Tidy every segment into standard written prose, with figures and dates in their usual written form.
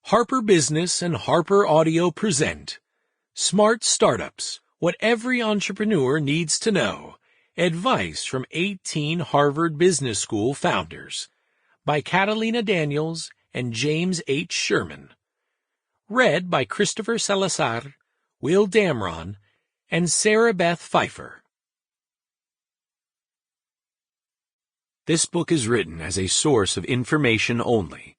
Harper Business and Harper Audio present Smart Startups, What Every Entrepreneur Needs to Know. Advice from 18 Harvard Business School Founders by Catalina Daniels and James H. Sherman. Read by Christopher Salazar, Will Damron, and Sarah Beth Pfeifer. This book is written as a source of information only.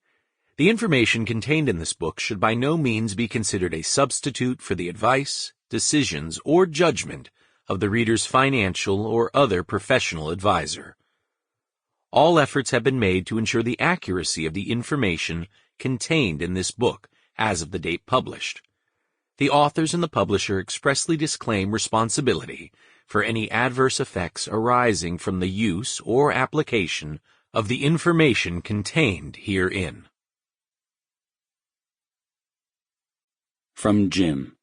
The information contained in this book should by no means be considered a substitute for the advice, decisions, or judgment of the reader's financial or other professional advisor. All efforts have been made to ensure the accuracy of the information contained in this book as of the date published. The authors and the publisher expressly disclaim responsibility for any adverse effects arising from the use or application of the information contained herein. From Jim.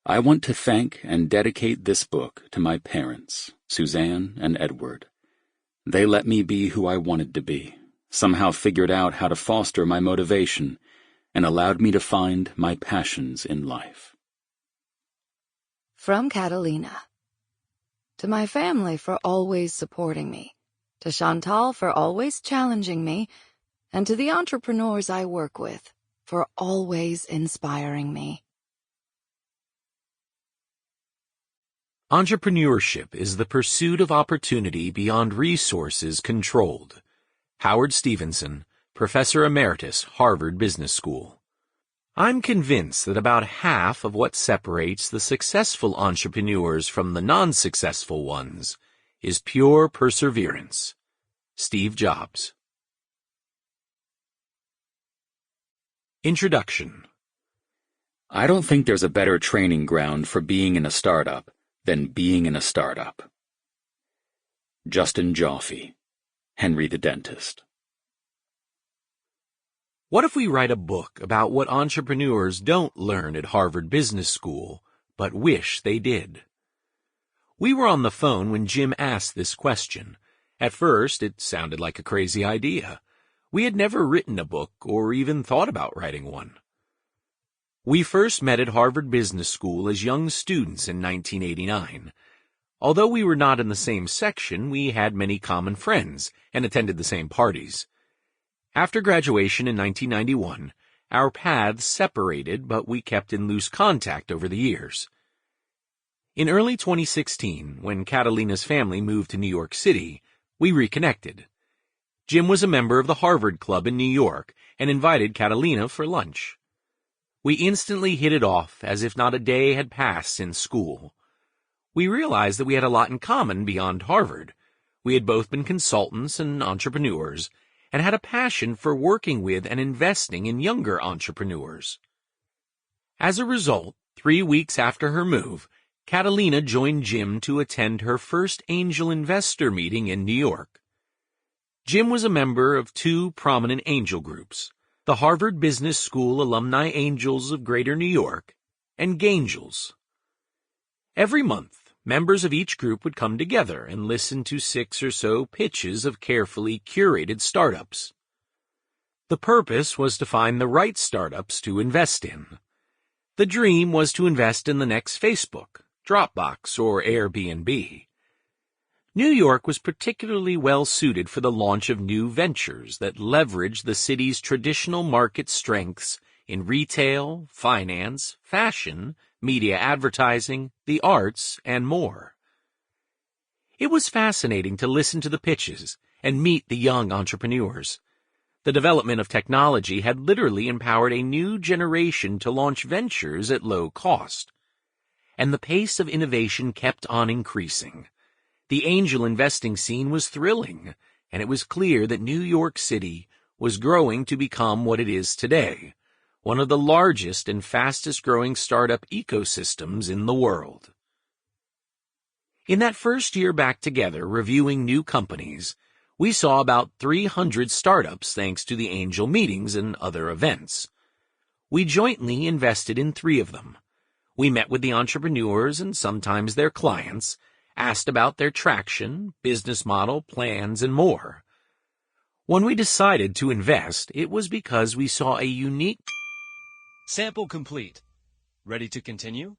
I want to thank and dedicate this book to my parents, Suzanne and Edward. They let me be who I wanted to be, somehow figured out how to foster my motivation, and allowed me to find my passions in life. From Catalina. To my family for always supporting me, to Chantal for always challenging me, and to the entrepreneurs I work with for always inspiring me. Entrepreneurship is the pursuit of opportunity beyond resources controlled. Howard Stevenson, Professor Emeritus, Harvard Business School. I'm convinced that about half of what separates the successful entrepreneurs from the non-successful ones is pure perseverance. Steve Jobs. Introduction. I don't think there's a better training ground for being in a startup than being in a startup. Justin Joffe, Henry the Dentist. What if we write a book about what entrepreneurs don't learn at Harvard Business School, but wish they did? We were on the phone when Jim asked this question. At first, it sounded like a crazy idea. We had never written a book or even thought about writing one. We first met at Harvard Business School as young students in 1989. Although we were not in the same section, we had many common friends and attended the same parties. After graduation in 1991, our paths separated, but we kept in loose contact over the years. In early 2016, when Catalina's family moved to New York City, we reconnected. Jim was a member of the Harvard Club in New York and invited Catalina for lunch. We instantly hit it off as if not a day had passed since school. We realized that we had a lot in common beyond Harvard. We had both been consultants and entrepreneurs, and had a passion for working with and investing in younger entrepreneurs. As a result, 3 weeks after her move, Catalina joined Jim to attend her first angel investor meeting in New York. Jim was a member of two prominent angel groups, the Harvard Business School Alumni Angels of Greater New York and Gangels. Every month, members of each group would come together and listen to 6 or so pitches of carefully curated startups. The purpose was to find the right startups to invest in. The dream was to invest in the next Facebook, Dropbox, or Airbnb. New York was particularly well suited for the launch of new ventures that leveraged the city's traditional market strengths in retail, finance, fashion, media advertising, the arts, and more. It was fascinating to listen to the pitches and meet the young entrepreneurs. The development of technology had literally empowered a new generation to launch ventures at low cost. And the pace of innovation kept on increasing. The angel investing scene was thrilling, and it was clear that New York City was growing to become what it is today, one of the largest and fastest-growing startup ecosystems in the world. In that first year back together reviewing new companies, we saw about 300 startups thanks to the angel meetings and other events. We jointly invested in 3 of them. We met with the entrepreneurs and sometimes their clients, asked about their traction, business model, plans, and more. When we decided to invest, it was because we saw a unique Sample complete. Ready to continue?